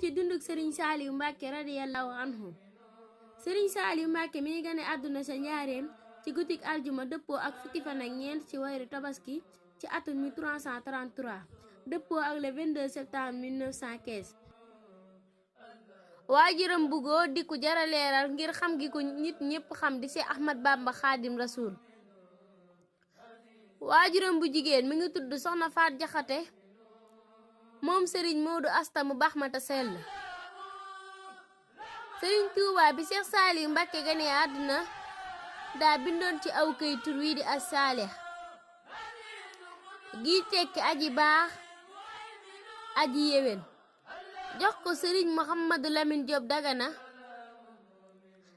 ci dunduk Serigne Salihou Mbacke radiyallahu anhu. Serigne Salihou Mbacke mi ngi gane àdduna sa Njaareem ci guddik aljuma dëppoo ak fukki fan ak ñeent ci weeru tabaski ci atum 1333 dëppoo ak le 22 septembre 1915. waajuram bu góor di ku jara leeral ngir xam gi ko nit ñépp xam di Seex Ahmad Bamba Xaadim Rasuul. waajuram bu jigéen mi ngi tudd Soxna Faat Jaxate moom Serigne Modou Asta mu baax ma ta sell. Serigne Touba bi Seex Salihou Mbacke gane àdduna daa bindoon ci aw këy tur wi di as-Saalih gi tekki aji baax aji yéwén, jox ko Serigne Mouhamadou Lamine Diop Dagana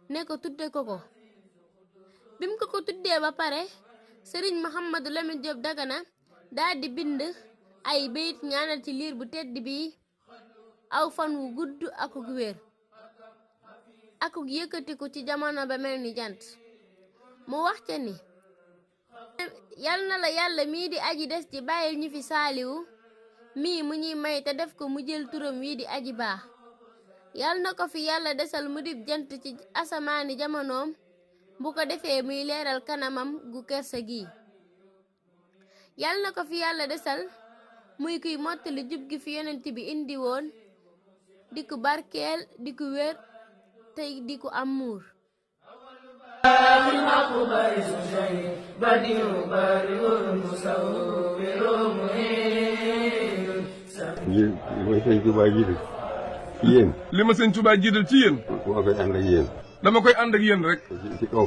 ne ko tudde ko ko. bim ko tuddee ba pare Serigne Mouhamadou Lamine Diop Dagana daal di bind ay bayit ñaanal ci liir bu tedd bi aw fan wu gudd akuk wér akuk yëkkatiku ci jamono ba mel ni jant. mu wax ca ni yal na la yàlla mii di aji des ci bàyyil ñu fi Salihou mii mu ñuy may te def ko mu jël turam wii di aji baax. yal na ko fi yàlla desal mu dib jant ci asamaani jamonoom bu ko defee muy leeral kanamam gu kersa gi. yal na ko fi yàlla desal muy kuy mottali jub gi fi yonent bi indi woon di ku barkeel di ku wér tey di ku am muur. li ma sëñ Touba jiital ci yéen. moo koy ànd ak yéen. dama koy ànd ak yéen rek. ci kaw.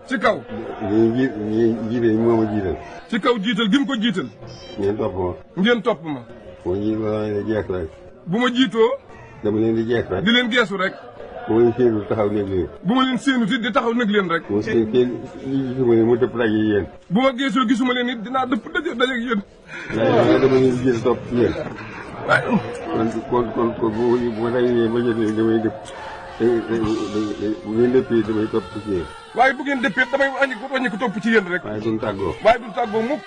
ci kaw. ñi jiite moo ma jiital. ci kaw jiital gi mu ko jiital. ngeen topp ma. ngeen topp ma. moo ñi ma leen di jeex rek. bu ma jiitoo. dama leen di jeex rek. di leen geesu rek. bu ma leen séenu taxaw nekk leen. bu ma leen séenu it di taxaw nag leen rek. mu seen gisuma leen mu dëpp daje yéen. bu ma geesoo gisuma leen it dinaa dëpp daje ak yéen. waaye dama leen di jiital topp ci yéen. kon bu ma dajee ma jot leen damay dëpp. bu ngeen dëppee damay topp ci yéen. waaye bu ngeen dëppee damay wàññi ko topp ci yéen rek. waaye duñ tàggoo. waaye duñ tàggoo mukk.